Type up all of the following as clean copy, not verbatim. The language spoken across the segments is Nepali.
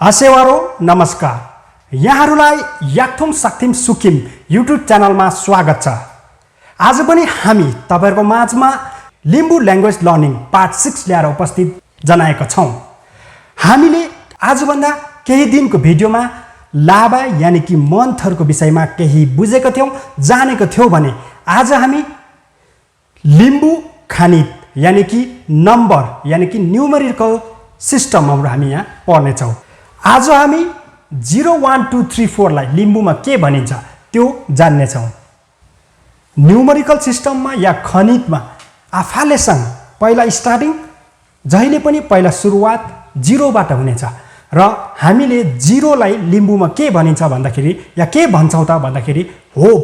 आसेवारो नमस्कार। यहाँहरूलाई याक्थुम सक्थिम सुकिम युट्युब च्यानलमा स्वागत छ। आज पनि हामी तपाईहरुको माझमा लिम्बू ल्याङ्ग्वेज लर्निङ पार्ट 6 ल्याएर उपस्थित जनाएका छौं। हामीले आजभन्दा केही दिनको भिडियोमा लाभा यानि कि मन्थहरुको विषयमा केही बुझेका थियौं, जानेका थियौं भने आज हामी लिम्बू खनित यानि कि नम्बर यानि कि न्युमेरिकल सिस्टमहरु हामी यहाँ पढ्ने छौं। आज हामी 0 1 2 3 4 लाई लिम्बूमा के भनिन्छ त्यो जान्ने छौं। न्युमेरिकल सिस्टममा या खनितमा आफालेसँग पहिला स्टार्टिङ जहिले पनि पहिला सुरुवात 0 बाट हुनेछ र हामीले 0 लाई लिम्बूमा के भनिन्छ भन्दाखेरि या के भन्छौं त भन्दाखेरि होप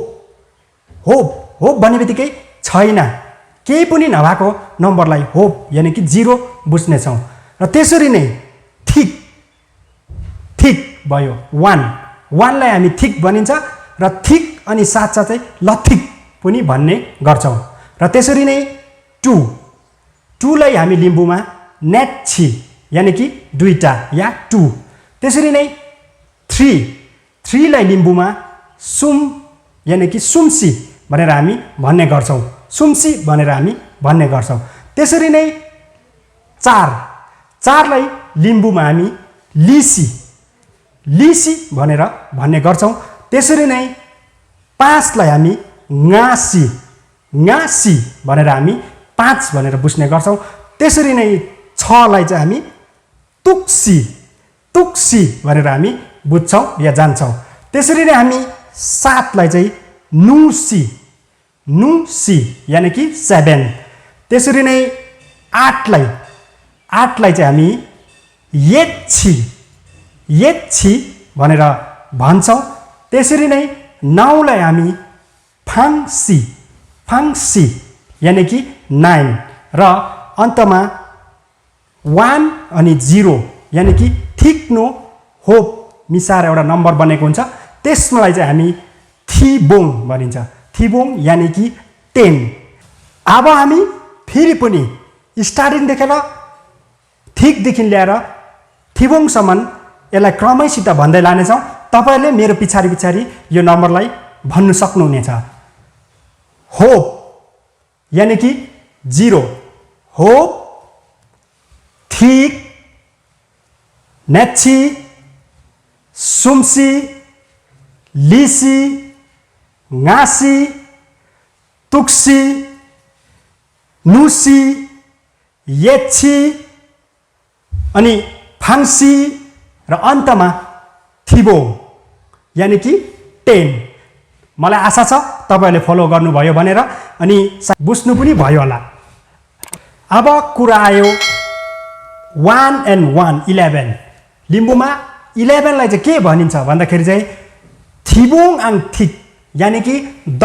होप होप भन्नेबित्तिकै छैन, केही पनि नभएको नम्बरलाई होप यानि कि 0 बुझ्ने छौं। र त्यसरी नै ठिक ठिक भयो 1 लाई हामी ठिक भनिन्छ र ठिक अनि साथसाथै लठिक पनि भन्ने गर्छौं। र त्यसरी नै 2 लाई हामी लिम्बूमा नेटछि यानि कि दुईटा या 2। त्यसरी नै 3 लाई लिम्बूमा सुम यानि कि सुमसी भनेर हामी भन्ने गर्छौं, सुमसी भनेर हामी भन्ने गर्छौं। त्यसरी नै 4 लाई लिम्बूमा हामी लिसी भनेर भन्ने गर्छौं। त्यसरी नै 5 लाई हामी ngaसी भनेर हामी 5 भनेर बुझ्ने गर्छौं। त्यसरी नै 6 लाई चाहिँ हामी तुक्सी भनेर हामी बुझ्छौं या जान्छौं। त्यसरी नै हामी 7 लाई चाहिँ नुसी यानि कि 7। त्यसरी नै 8 लाई चाहिँ हामी येच्छी भनेर भन्छौं। त्यसरी नै 9 लाई हामी फाङ्सी यानि कि 9 र अन्तमा 1 अनि 0 यानि कि ठिक्नो होप मिसाएर एउटा नम्बर बनेको हुन्छ, त्यसलाई चाहिँ हामी थिबोङ भनिन्छ, थिबोङ यानि कि 10। अब हामी फेरि पनि स्टार्टिङ देखेर ठिकदेखि ल्याएर थिबोङसम्म यसलाई क्रमैसित भन्दै लानेछौं। तपाईहरुले मेरो पिछाडी यो नम्बरलाई भन्नु सक्नुहुनेछ। होप यानि कि 0, होप, ठिक, नेच्छी, सुमसी, लिसी, ngaसी, तुक्सी, नुसी, येच्छी अनि फाङ्सी र अन्तमा थिबोङ यानि कि 10। मलाई आशा छ तपाईहरुले फलो गर्नुभयो भनेर अनि बुझ्नु पनि भयो होला। अब कुरा आयो 1 and 1 11 लिम्बूमा 11 लाई चाहिँ के भनिन्छ भन्दाखेरि चाहिँ थिबोङ आङ ठिक यानि कि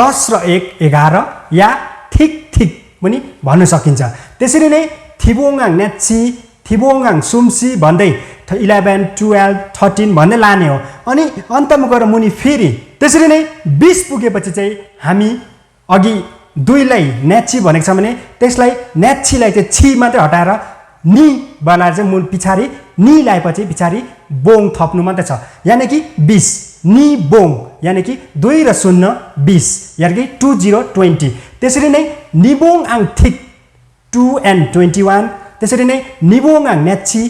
10 र 1 11 या ठिक पनि भन्न सकिन्छ। त्यसरी नै थिबोङ आङ नेच्छी, थिबोङ आङ सुमसी भन्दै 11 12 13 भन्दै लाने हो। अनि अन्तमा गएर मुनि फेरि त्यसरी नै 20 पुगेपछि चाहिँ हामी अघि 2 लाई नेच्छी भनेको छ भने त्यसलाई नेच्छीलाई चाहिँ छि मात्रै हटाएर नि बनाएर चाहिँ मुन पिछाडी नि लाएपछि पिछाडी बोङ थप्नु मात्रै छ यानि कि 20 नि बोङ यानि कि 2 र 0 20 यानि कि 20 20। त्यसरी नै निबोङ आङ ठिक 2 and 21। त्यसरी नै निबोङ आङ नेच्छी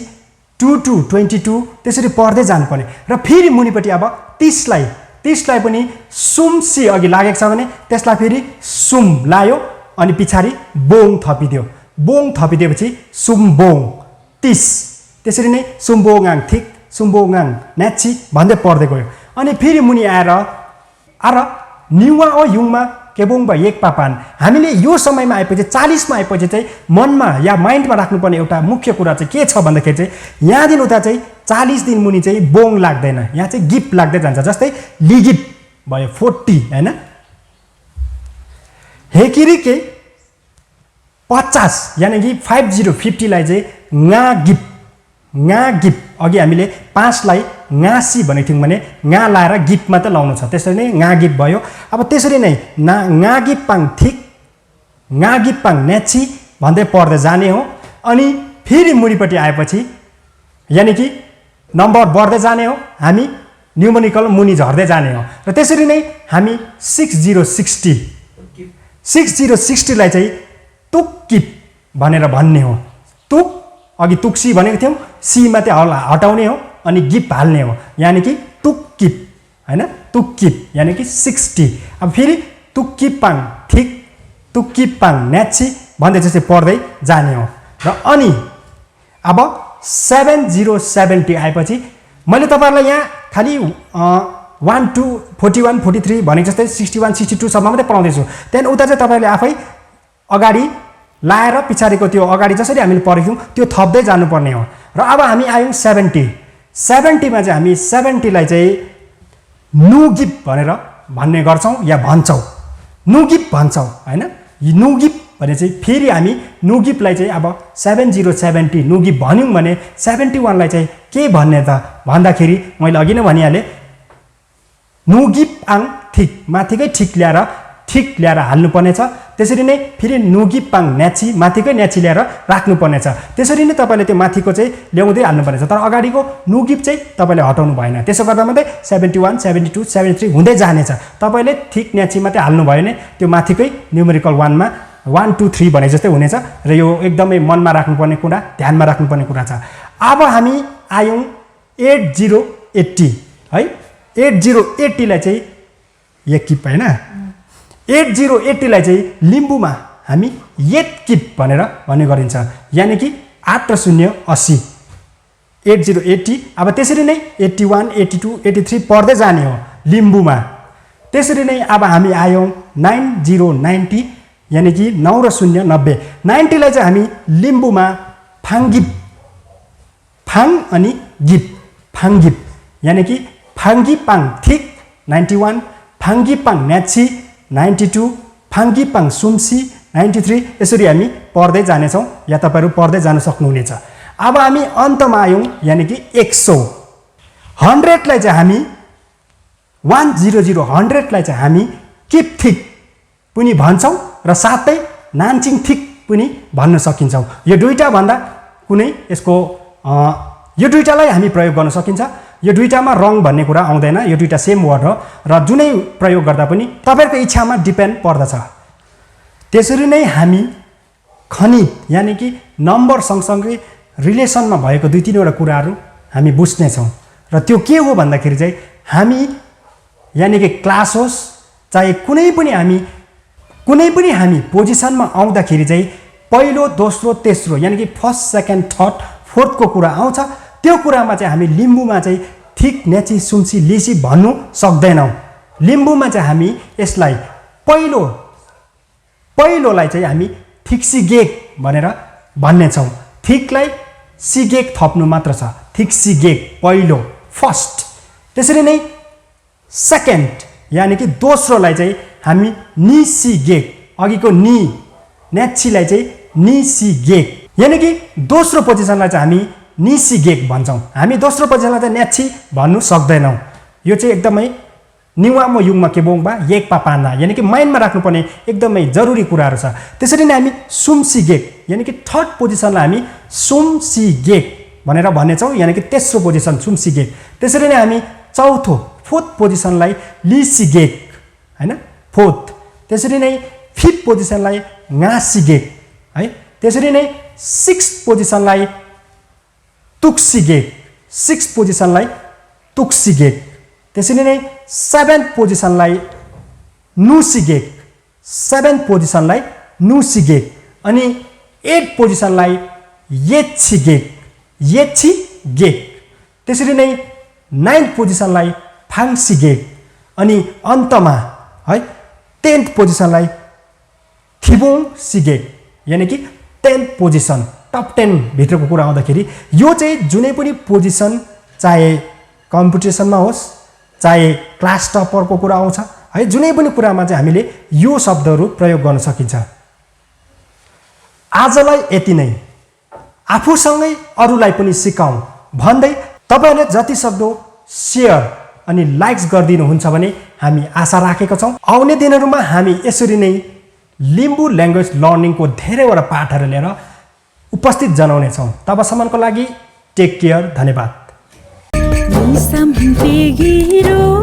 2 to 22। त्यसरी पढ्दै जानुपर्ने र फेरि मुनिपट्टि अब 30 लाई पनि सुमसी अघि लागेको छ भने त्यसलाई फेरि सुम लायो अनि पिछाडी बोङ थपिदियो, बोङ थपिदिएपछि सुमबोङ 30। त्यसरी नै सुमबोङ आङ ठिक, सुमबोङ आङ नेच्छी भन्दै पढ्दै गयो। अनि फेरि मुनि आएर निवा ओ युङमा केबोङ बा एक पापान हामीले यो समयमा आएपछि 40 मा आएपछि चाहिँ मनमा या माइन्डमा राख्नुपर्ने एउटा मुख्य कुरा चाहिँ के छ भन्दाखेरि चाहिँ यहाँदेखि उता चाहिँ 40 दिन मुनि चाहिँ बोङ लाग्दैन, यहाँ चाहिँ गिप लाग्दै जान्छ। जस्तै लिगिप भयो 40 हैन, हेकिरिके 50 यानि कि 50 लाई चाहिँ ngaगिप अघि हामीले 5 लाई ngaसी भनेको थियौं भने nga लाएर गिप मात्र लाउनु छ, त्यसरी नै ngaगिप भयो। अब त्यसरी नै ngaगिपाङ ठिक, ngaगिपाङ नेच्छी भन्दै पढ्दै जाने हो। अनि फेरि मुनिपट्टि आएपछि यानि कि नम्बर बढ्दै जाने हो, हामी न्युमेरिकल मुनि झर्दै जाने हो। र त्यसरी नै हामी 6060 लाई चाहिँ तुक्किप भनेर भन्ने हो। तुक अघि तुक्सी भनेको थियौँ, सी मात्रै हटाउने हो अनि गिप हाल्ने हो, यानि कि तुक्किप हैन, तुक्किप यानि कि 60। अब फेरि तुक्किपाङ ठिक, तुक्किपाङ न्याची भन्दै चाहिँ पढ्दै जाने हो। र अनि अब 7070 आएपछि मैले तपाईहरुलाई यहाँ खाली 1 2 41 43 भनेको जस्तै 61 62 सम्म मात्रै पढाउँदैछु। त्यहाँदेखि उता चाहिँ तपाईहरुले आफै अगाडि लाएर पछाडिको त्यो अगाडि जसरी हामीले पढेको थियौँ त्यो थप्दै जानुपर्ने हो। र अब हामी आयौँ 70 मा चाहिँ हामी 70 लाई चाहिँ नुगिप भनेर भन्ने गर्छौं या भन्छौं, नुगिप भन्छौं हैन। यो नुगिप भने चाहिँ फेरि हामी नुगिपलाई चाहिँ अब 7070 नुगिप भन्यौं भने 71 लाई चाहिँ के भन्ने त भन्दाखेरि मैले अघि नै भनिहालेँ, नुगिप आङ ठिक माथिकै ठिक ल्याएर हाल्नुपर्ने छ। त्यसरी नै फेरि नुगिपाङ न्याची माथिकै न्याची ल्याएर राख्नुपर्ने छ। त्यसरी नै तपाईले त्यो माथिको चाहिँ ल्याउँदै हाल्नुपर्ने छ। तर अगाडिको नुगिप चाहिँ तपाईले हटाउनु भएन। त्यसो गर्दा मात्रै 71 72 73 हुँदै जानेछ। तपाईले ठिक न्याची मात्रै हाल्नु भयो भने त्यो माथिकै न्युमेरिकल 1 मा 1 2 3 भने जस्तै हुनेछ। र यो एकदमै मनमा राख्नुपर्ने कुरा, ध्यानमा राख्नुपर्ने कुरा छ। अब हामी आयौं 8080 है। 8080 लाई चाहिँ यकिप हैन, 8080 लाई चाहिँ लिम्बुमा हामी येतकिप भनेर भन्ने गरिन्छ, यानि कि 8 र 0 80 8080। अब त्यसरी नै 81 82 83 पढ्दै जाने हो लिम्बुमा। त्यसरी नै अब हामी आयौं 9090 यानि कि 9 र 0 90। 90 लाई चाहिँ हामी लिम्बुमा फाङगिप, फाङ अनि गिप, फाङगिप यानि कि फाङगिपाङ ठिक 91, फाङगिपाङ न्याची 92, फाङगिपाङ सुम्सी 93। यसरी हामी पढ्दै जानेछौँ या तपाईहरु पढ्दै जान सक्नुहुनेछ। अब हामी अन्तमा आयौं यानि कि 100। 100 लाई चाहिँ हामी 100 100 लाई चाहिँ हामी किप ठिक पनि भन्छौं र साथै नान्चिङ ठिक पनि भन्न सकिन्छौं। यो दुईटा भन्दा कुनै यसको यो दुईटालाई हामी प्रयोग गर्न सकिन्छ। यो दुईटामा रङ भन्ने कुरा आउँदैन, यो दुईटा सेम वर्ड हो र जुनै प्रयोग गर्दा पनि तपाईहरुको इच्छामा डिपेन्ड पर्दछ। त्यसरी नै हामी खनित यानि कि नम्बर सँगसँगै रिलेसनमा भएको दुई तीनवटा कुराहरू हामी बुझ्ने छौं। र त्यो के हो भन्दाखेरि चाहिँ हामी यानि कि क्लास होस् चाहे कुनै पनि हामी पोजिसनमा आउँदाखेरि चाहिँ पहिलो दोस्रो तेस्रो यानि कि फर्स्ट सेकेन्ड थर्ड फोर्थ को कुरा आउँछ। त्यो कुरामा चाहिँ हामी लिम्बुमा चाहिँ ठिक न्याची सुम्सी लिसी भन्नु सक्दैनौं। लिम्बुमा चाहिँ हामी यसलाई पहिलोलाई चाहिँ हामी ठिक सिगेक भनेर भन्ने छौं। ठिकलाई सिगेक थप्नु मात्र छ, ठिक सिगेक पहिलो फर्स्ट। त्यसरी नै सेकेन्ड यानि कि दोस्रोलाई चाहिँ हामी निसिगेक, अघिको नि न्याचीलाई चाहिँ निसिगेक यानि कि दोस्रो पोजिसनलाई चाहिँ हामी निसिगेक भन्छौं। हामी दोस्रो पोजिसनलाई चाहिँ न्याची भन्नु सक्दैनौं। यो चाहिँ एकदमै निवामो युगमा केबोङबा एक पापाना यानि कि माइन्डमा राख्नुपर्ने एकदमै जरुरी कुराहरू छ। त्यसरी नै हामी सुमसिगेक यानि कि थर्ड पोजिसनलाई हामी सुमसिगेक भनेर भन्नेछौं, यानि कि तेस्रो पोजिसन सुमसिगेक। त्यसरी नै हामी चौथो फोर्थ पोजिसनलाई लिसिगेक हैन, फोर्थ। त्यसरी नै फिफ्थ पोजिसनलाई ngaसिगेक है। त्यसरी नै सिक्स्थ पोजिसनलाई तुक्सिगेक, सिक्स्थ पोजिसनलाई तुक्सिगेक। त्यसरी नै सेभेन्थ पोजिसनलाई नुसिगेक, सेभेन्थ पोजिसनलाई नुसिगेक। अनि एट पोजिसनलाई येच्छिगेक, येच्छिगेक। त्यसरी नै नाइन्थ पोजिसनलाई फाङसिगेक। अनि अन्तमा है 10th पोजिसनलाई थिबोङसिगेक यानि कि 10th पोजिसन, टप 10 भित्रको कुरा आउँदाखेरि यो चाहिँ जुनै पनि पोजिसन चाहे कम्पिटिसनमा होस् चाहे क्लास टपरको कुरा आउँछ है, जुनै पनि कुरामा चाहिँ हामीले यो शब्दहरू प्रयोग गर्न सकिन्छ। आजलाई यति नै, आफूसँगै अरूलाई पनि सिकाऊ भन्दै तपाईहरुले जति सक्दो शेयर अनि लाइक्स गरिदिनुहुन्छ भने हामी आशा राखेका छौं आउने दिनहरुमा हामी यसरी नै लिम्बू ल्याङ्ग्वेज लर्निङको धेरैवटा पाठहरू लिएर उपस्थित जनाउने छौं। तबसम्मको लागि टेक केयर, धन्यवाद। Something figure